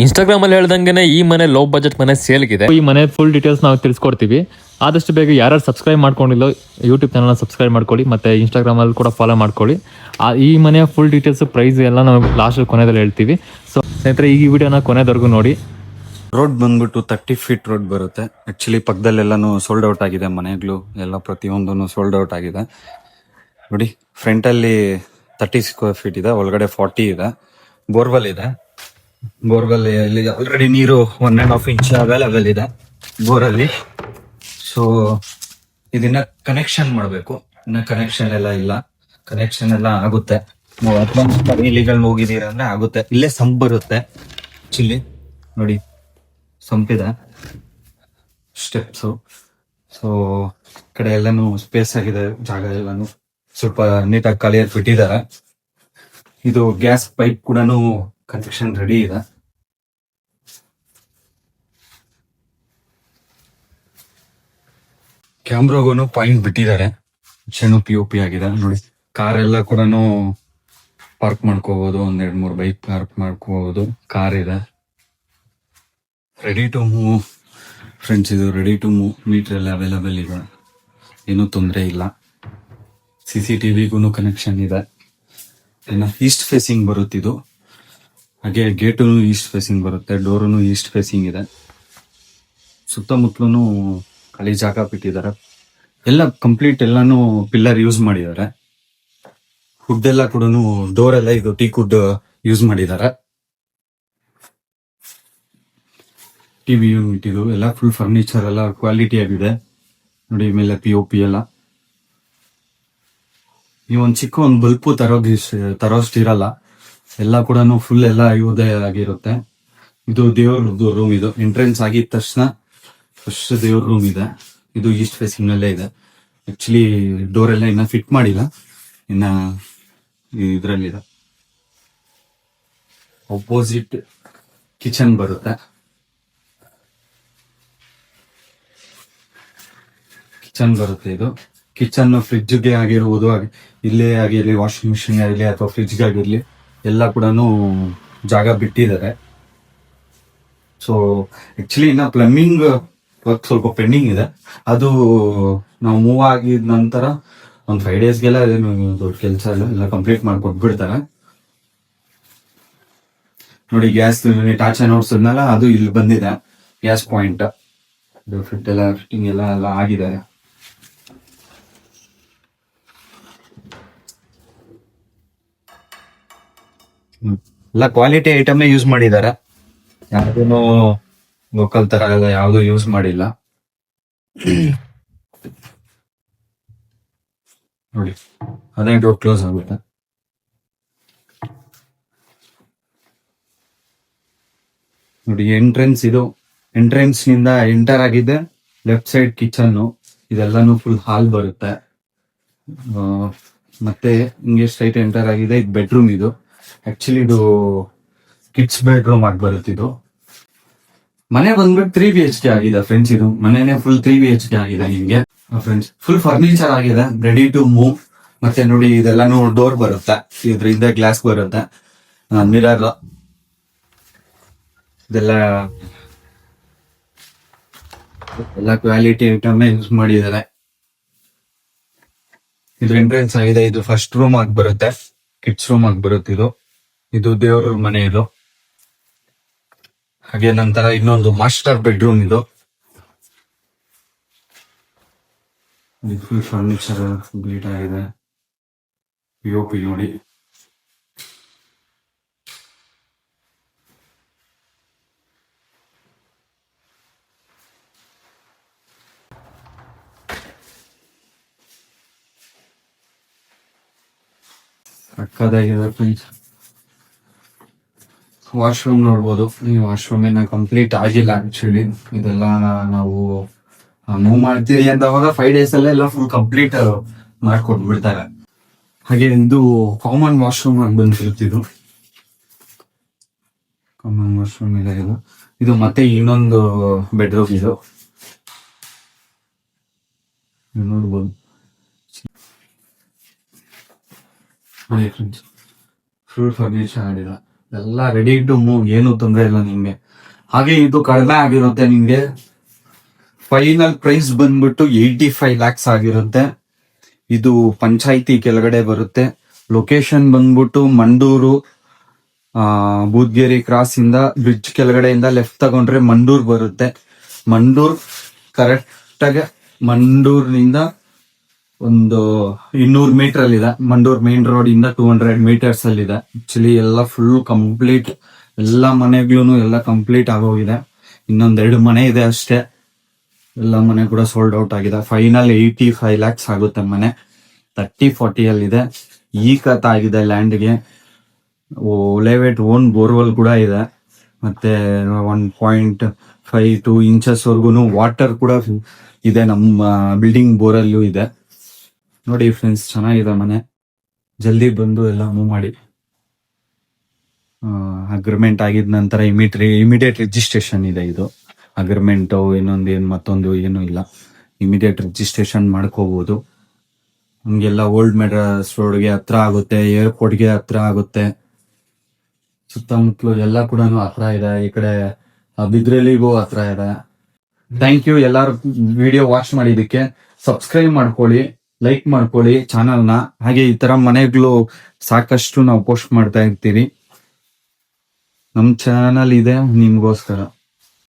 Instagram ಅಲ್ಲಿ ಹೇಳ್ದಂಗೆ ಈ ಮನೆ ಲೋ ಬಜೆಟ್ ಮನೆ ಸೇಲ್ಗಿದೆ. ಈ ಮನೆ ಫುಲ್ ಡೀಟೇಲ್ಸ್ ನಾವು ತಿಳಿಸ್ಕೊಡ್ತೀವಿ. ಆದಷ್ಟು ಬೇಗ ಯಾರು ಸಬ್ಸ್ಕ್ರೈಬ್ ಮಾಡ್ಕೊಂಡಿಲ್ಲ ಯೂಟ್ಯೂಬ್ ಚಾನಲ್ನ ಸಬ್ಸ್ಕ್ರೈಬ್ ಮಾಡ್ಕೊಳ್ಳಿ, ಮತ್ತು ಇನ್ಸ್ಟಾಗ್ರಾಮಲ್ಲಿ ಕೂಡ ಫಾಲೋ ಮಾಡ್ಕೊಳ್ಳಿ. ಈ ಮನೆಯ ಫುಲ್ ಡೀಟೇಲ್ಸ್ ಪ್ರೈಸ್ ಎಲ್ಲ ನಾವು ಲಾಸ್ಟ್ ಕೊನೆಯಲ್ಲಿ ಹೇಳ್ತೀವಿ. ಸೊ ಸ್ನೇಹಿತರೆ, ಈ ವಿಡಿಯೋನ ಕೊನೆವರೆಗೂ ನೋಡಿ. ರೋಡ್ ಬಂದ್ಬಿಟ್ಟು 30 ಫೀಟ್ ರೋಡ್ ಬರುತ್ತೆ. ಆಕ್ಚುಲಿ ಪಕ್ಕದಲ್ಲೆಲ್ಲಾನು ಸೋಲ್ಡ್ ಔಟ್ ಆಗಿದೆ, ಮನೆಗಳು ಎಲ್ಲ ಪ್ರತಿಯೊಂದೂ ಸೋಲ್ಡ್ ಔಟ್ ಆಗಿದೆ. ನೋಡಿ, ಫ್ರಂಟ್ ಅಲ್ಲಿ 30 ಸ್ಕ್ವೇರ್ ಫೀಟ್ ಇದೆ, ಒಳಗಡೆ 40 ಇದೆ. ಬೋರ್ವೆಲ್ ಇದೆ. ಬೋರ್ವೆಲ್ ಇಲ್ಲಿ ಆಲ್ರೆಡಿ ನೀರು 1.5 ಇಂಚ್ ಅವೈಲೇಬಲ್ ಇದೆ ಬೋರಲ್ಲಿ. ಸೊ ಇದನ್ನ ಕನೆಕ್ಷನ್ ಮಾಡಬೇಕು. ಇನ್ನ ಕನೆಕ್ಷನ್ ಎಲ್ಲ ಇಲ್ಲ, ಕನೆಕ್ಷನ್ ಎಲ್ಲ ಆಗುತ್ತೆ. ಇಲಿಗಳು ಹೋಗಿದ್ದೀರ ಅಂದ್ರೆ ಆಗುತ್ತೆ. ಇಲ್ಲೇ ಸಂಪ್ ಬರುತ್ತೆ. ಆಕ್ಚುಲಿ ನೋಡಿ, ಸಂಪಿದೆ, ಸ್ಟೆಪ್ಸು. ಸೊ ಕಡೆ ಎಲ್ಲಾನು ಸ್ಪೇಸ್ ಆಗಿದೆ, ಜಾಗ ಎಲ್ಲಾನು ಸ್ವಲ್ಪ ನೀಟಾಗಿ ಖಾಲಿಯಾಗಿ ಬಿಟ್ಟಿದ್ದಾರೆ. ಇದು ಗ್ಯಾಸ್ ಪೈಪ್ ಕೂಡ ಕನೆಕ್ಷನ್ ರೆಡಿ ಇದೆ. ಕ್ಯಾಮ್ರಾಗೂ ಪಾಯಿಂಟ್ ಬಿಟ್ಟಿದ್ದಾರೆ. ಚೆನ್ನು POP ಆಗಿದೆ ನೋಡಿ. ಕಾರ್ ಎಲ್ಲ ಕೂಡ ಪಾರ್ಕ್ ಮಾಡ್ಕೋಬಹುದು, 1-2-3 ಬೈಕ್ ಪಾರ್ಕ್ ಮಾಡ್ಕೋಬಹುದು. ಕಾರ್ ಇದೆ. ರೆಡಿ ಟು ಮೂವ್ ಫ್ರೆಂಡ್ಸ್, ಇದು ರೆಡಿ ಟು ಮೂವ್. ಮೀಟರ್ ಎಲ್ಲ ಅವೈಲೇಬಲ್ ಇದೆ, ಏನೂ ತೊಂದರೆ ಇಲ್ಲ. CCTVಗೂ ಕನೆಕ್ಷನ್ ಇದೆ. ಇನ್ನು ಈಸ್ಟ್ ಫೇಸಿಂಗ್ ಬರುತ್ತಿದ್ದು, ಹಾಗೆ ಗೇಟು ಈಸ್ಟ್ ಫೇಸಿಂಗ್ ಬರುತ್ತೆ, ಡೋರು ಈಸ್ಟ್ ಫೇಸಿಂಗ್ ಇದೆ. ಸುತ್ತಮುತ್ತಲೂ ಖಾಲಿ ಜಾಗ ಬಿಟ್ಟಿದ್ದಾರೆ. ಎಲ್ಲ ಕಂಪ್ಲೀಟ್ ಎಲ್ಲಾನು ಪಿಲ್ಲರ್ ಯೂಸ್ ಮಾಡಿದ್ದಾರೆ. ವುಡ್ ಎಲ್ಲ ಕೂಡ ಡೋರ್ ಎಲ್ಲ ಇದು ಟೀಕ್ ವುಡ್ ಯೂಸ್ ಮಾಡಿದ್ದಾರೆ. ಟಿವಿ ಯೂನಿಟ್ ಇದು ಎಲ್ಲ ಫುಲ್ ಫರ್ನಿಚರ್ ಎಲ್ಲ ಕ್ವಾಲಿಟಿ ಆಗಿದೆ ನೋಡಿ. ಮೇಲೆ POP ಎಲ್ಲ. ಈ ಒಂದು ಚಿಕ್ಕ ಒಂದು ಬಲ್ಪು ತರೋಷ್ಟು ಇರಲ್ಲ, ಎಲ್ಲ ಕೂಡ ಫುಲ್ ಎಲ್ಲ ಇವುದೇ ಆಗಿರುತ್ತೆ. ಇದು ದೇವ್ರದ್ದು ರೂಮ್. ಇದು ಎಂಟ್ರೆನ್ಸ್ ಆಗಿದ ತಕ್ಷಣ ಫಸ್ಟ್ ದೇವ್ರ ರೂಮ್ ಇದೆ. ಇದು ಈಸ್ಟ್ ಫೇಸಿಂಗ್ ನಲ್ಲೇ ಇದೆ. ಆಕ್ಚುಲಿ ಡೋರ್ ಎಲ್ಲ ಇನ್ನ ಫಿಟ್ ಮಾಡಿಲ್ಲ, ಇನ್ನ ಇದ್ರಲ್ಲಿದೆ. ಅಪೋಸಿಟ್ ಕಿಚನ್ ಬರುತ್ತೆ. ಇದು ಕಿಚನ್ ಫ್ರಿಡ್ಜ್ಗೆ ಆಗಿರ್ಬೋದು, ಇಲ್ಲೇ ಆಗಿರ್ಲಿ, ವಾಷಿಂಗ್ ಮಿಷಿನ್ ಆಗಿರ್ಲಿ ಅಥವಾ ಫ್ರಿಡ್ಜ್ಗೆ ಆಗಿರ್ಲಿ, ಎಲ್ಲ ಕೂಡ ಜಾಗ ಬಿಟ್ಟಿದ್ದಾರೆ. ಸೊ ಆಕ್ಚುಲಿ ಇನ್ನ ಪ್ಲಂಬಿಂಗ್ ವರ್ಕ್ ಸ್ವಲ್ಪ ಪೆಂಡಿಂಗ್ ಇದೆ. ಅದು ನಾವು ಮೂವ್ ಆಗಿದ ನಂತರ ಒಂದು 5 ಡೇಸ್ಗೆಲ್ಲ ದೊಡ್ಡ ಕೆಲಸ ಎಲ್ಲ ಕಂಪ್ಲೀಟ್ ಮಾಡ್ಕೊಟ್ಬಿಡ್ತಾರೆ ನೋಡಿ. ಗ್ಯಾಸ್ ಯೂನಿಟ್ ಆಚೆ ನೋಡ್ಸಿದ್ನಲ್ಲ, ಅದು ಇಲ್ಲಿ ಬಂದಿದೆ ಗ್ಯಾಸ್ ಪಾಯಿಂಟ್. ಫಿಟ್ ಎಲ್ಲ ಫಿಟ್ಟಿಂಗ್ ಎಲ್ಲ ಆಗಿದೆ. ಎಲ್ಲ ಕ್ವಾಲಿಟಿ ಐಟಮ್ ಯೂಸ್ ಮಾಡಿದ್ದಾರೆ. ಯಾವ್ದು ಲೋಕಲ್ ತರ ಎಲ್ಲ ಯಾವ್ದು ಯೂಸ್ ಮಾಡಿಲ್ಲ ನೋಡಿ. ಅದೇ ಡೋರ್ ಕ್ಲೋಸ್ ಆಗುತ್ತೆ ನೋಡಿ. ಎಂಟ್ರೆನ್ಸ್ ಇದು. ಎಂಟ್ರೆನ್ಸ್ ನಿಂದ ಎಂಟರ್ ಆಗಿದೆ. ಲೆಫ್ಟ್ ಸೈಡ್ ಕಿಚನ್, ಇದೆಲ್ಲಾನು ಫುಲ್ ಹಾಲ್ ಬರುತ್ತೆ. ಮತ್ತೆ ಹಿಂಗೆ ಸ್ಟ್ರೈಟ್ ಎಂಟರ್ ಆಗಿದೆ. ಇದು ಬೆಡ್ರೂಮ್. ಇದು ಆಕ್ಚುಲಿ ಇದು ಕಿಡ್ಸ್ ಬೆಡ್ರೂಮ್ ಆಗಿ ಬರುತ್ತೆ. ಇದು ಮನೆ ಬಂದ್ಬಿಟ್ಟು 3 BHK ಆಗಿದೆ ಫ್ರೆಂಡ್ಸ್. ಇದು ಮನೆನೇ ಫುಲ್ 3 BHK ಆಗಿದೆ ನಿಮ್ಗೆ ಫ್ರೆಂಡ್ಸ್. ಫುಲ್ ಫರ್ನಿಚರ್ ಆಗಿದೆ, ರೆಡಿ ಟು ಮೂವ್. ಮತ್ತೆ ನೋಡಿ, ಇದೆಲ್ಲಾನು ಡೋರ್ ಬರುತ್ತೆ, ಇದರಿಂದ ಗ್ಲಾಸ್ ಬರುತ್ತೆ, ಮಿರರ್, ಇದೆಲ್ಲ ಕ್ವಾಲಿಟಿ ಐಟಮ್ ಯೂಸ್ ಮಾಡಿದ್ದಾರೆ. ಇದು ಎಂಟ್ರೆನ್ಸ್ ಆಗಿದೆ. ಇದು ಫಸ್ಟ್ ರೂಮ್ ಆಗಿ ಬರುತ್ತೆ, ಕಿಡ್ಸ್ ರೂಮ್ ಆಗಿ ಬರುತ್ತೆ. ಇದು ದೇವ್ರ ಮನೆ. ಇದು ಹಾಗೆ ನಂತರ ಇನ್ನೊಂದು ಮಾಸ್ಟರ್ ಬೆಡ್ರೂಮ್. ಇದು ಫುಲ್ ಫರ್ನಿಚರ್ ಕಂಪ್ಲೀಟ್ ಆಗಿದೆ. POP ನೋಡಿ. ಸಕ್ಕದಾಗಿದೆ ಫ್ರೆಂಡ್ಸ್. ವಾಶ್ರೂಮ್ ನೋಡ್ಬೋದು. ಈ ವಾಶ್ರೂಮ್ ಏನ ಕಂಪ್ಲೀಟ್ ಆಗಿಲ್ಲ ಆಕ್ಚುಲಿ. ಇದೆಲ್ಲ ನಾವು ಮೂವ್ ಮಾಡ್ತೀವಿ ಅಂದವಾಗ 5 ಡೇಸ್ ಎಲ್ಲ ಫುಲ್ ಕಂಪ್ಲೀಟ್ ಮಾಡ್ಕೊಟ್ಬಿಡ್ತಾರೆ. ಹಾಗೆ ಇದು ಕಾಮನ್ ವಾಶ್ರೂಮ್ ಆಗಿ ಬಂದಿರುತ್ತಿದ್ದು. ಕಾಮನ್ ವಾಶ್ರೂಮ್ ಇದೆ ಇದು ಮತ್ತೆ ಇನ್ನೊಂದು ಬೆಡ್ರೂಮ್. ಇದು ನೋಡ್ಬೋದು. ಫುಲ್ ಫರ್ನಿಚರ್ ಆಡಿಲ್ಲ. ಎಲ್ಲ ರೆಡಿ ಟು ಮೂವ್, ಏನು ತೊಂದರೆ ಇಲ್ಲ ನಿಮ್ಗೆ. ಹಾಗೆ ಇದು ಕಡಿಮೆ ಆಗಿರುತ್ತೆ ನಿಮ್ಗೆ. ಫೈನಲ್ ಪ್ರೈಸ್ ಬಂದ್ಬಿಟ್ಟು 85 lakhs ಆಗಿರುತ್ತೆ. ಇದು ಪಂಚಾಯಿತಿ ಕೆಳಗಡೆ ಬರುತ್ತೆ. ಲೊಕೇಶನ್ ಬಂದ್ಬಿಟ್ಟು ಮಂಡೂರು, ಬೂದ್ಗೇರಿ ಕ್ರಾಸ್ ಇಂದ ಬ್ರಿಡ್ಜ್ ಕೆಳಗಡೆಯಿಂದ ಲೆಫ್ಟ್ ತಗೊಂಡ್ರೆ ಮಂಡೂರ್ ಬರುತ್ತೆ. ಮಂಡೂರ್ ಕರೆಕ್ಟ್ ಆಗಿ ಮಂಡೂರ್ನಿಂದ ಒಂದು 200 ಮೀಟರ್ ಅಲ್ಲಿ ಇದೆ. ಮಂಡೂರ್ ಮೇನ್ ರೋಡ್ ಇಂದ 200 meters ಅಲ್ಲಿ ಇದೆ. ಆಕ್ಚುಲಿ ಎಲ್ಲ ಫುಲ್ ಕಂಪ್ಲೀಟ್, ಎಲ್ಲ ಮನೆಗ್ಲೂ ಎಲ್ಲ ಕಂಪ್ಲೀಟ್ ಆಗೋಗಿದೆ. ಇನ್ನೊಂದ್ 2 ಮನೆ ಇದೆ ಅಷ್ಟೇ. ಎಲ್ಲ ಮನೆ ಕೂಡ ಸೋಲ್ಡ್ ಔಟ್ ಆಗಿದೆ. ಫೈನಲ್ 85 lakhs ಆಗುತ್ತೆ ಮನೆ. 30-40 ಅಲ್ಲಿದೆ. ಈ ಕತ್ ಆಗಿದೆ ಲ್ಯಾಂಡ್ಗೆ. ಲೆವೆಟ್ ಓನ್ ಬೋರ್ವೆಲ್ ಕೂಡ ಇದೆ. ಮತ್ತೆ 1.52 inches ವರ್ಗುನು ವಾಟರ್ ಕೂಡ ಇದೆ. ನಮ್ಮ ಬಿಲ್ಡಿಂಗ್ ಬೋರಲ್ಲೂ ಇದೆ. ನೋಡಿ ಫ್ರೆಂಡ್ಸ್, ಚೆನ್ನಾಗಿದೆ ಮನೆ. ಜಲ್ದಿ ಬಂದು ಎಲ್ಲ ಮೂವ್ ಮಾಡಿ. ಅಗ್ರಿಮೆಂಟ್ ಆಗಿದ ನಂತರ ಇಮಿಡಿಯೇಟ್ ರಿಜಿಸ್ಟ್ರೇಷನ್ ಇದೆ. ಇದು ಅಗ್ರಿಮೆಂಟ್ ಮತ್ತೊಂದು ಏನು ಇಲ್ಲ. ಇಮಿಡಿಯೇಟ್ ರಿಜಿಸ್ಟ್ರೇಷನ್ ಮಾಡ್ಕೋಬಹುದು. ನಮ್ಗೆಲ್ಲ ಓಲ್ಡ್ ಮೆಡ್ರಾಸ್ ರೋಡ್ಗೆ ಹತ್ರ ಆಗುತ್ತೆ, ಏರ್ಪೋರ್ಟ್ಗೆ ಹತ್ರ ಆಗುತ್ತೆ. ಸುತ್ತಮುತ್ತಲು ಎಲ್ಲ ಕೂಡ ಹತ್ರ ಇದೆ. ಈ ಕಡೆ ಬಿದ್ರೆಲಿಗೂ ಹತ್ರ ಇದೆ. ಥ್ಯಾಂಕ್ ಯು ಎಲ್ಲಾರು ವಿಡಿಯೋ ವಾಚ್ ಮಾಡಿದಕ್ಕೆ. ಸಬ್ಸ್ಕ್ರೈಬ್ ಮಾಡ್ಕೊಳ್ಳಿ, ಲೈಕ್ ಮಾಡ್ಕೊಳ್ಳಿ ಚಾನಲ್ನ. ಹಾಗೆ ಈ ತರ ಮನೆಗಳು ಸಾಕಷ್ಟು ನಾವು ಪೋಸ್ಟ್ ಮಾಡ್ತಾ ಇರ್ತೀವಿ. ನಮ್ ಚಾನಲ್ ಇದೆ ನಿಮ್ಗೋಸ್ಕರ.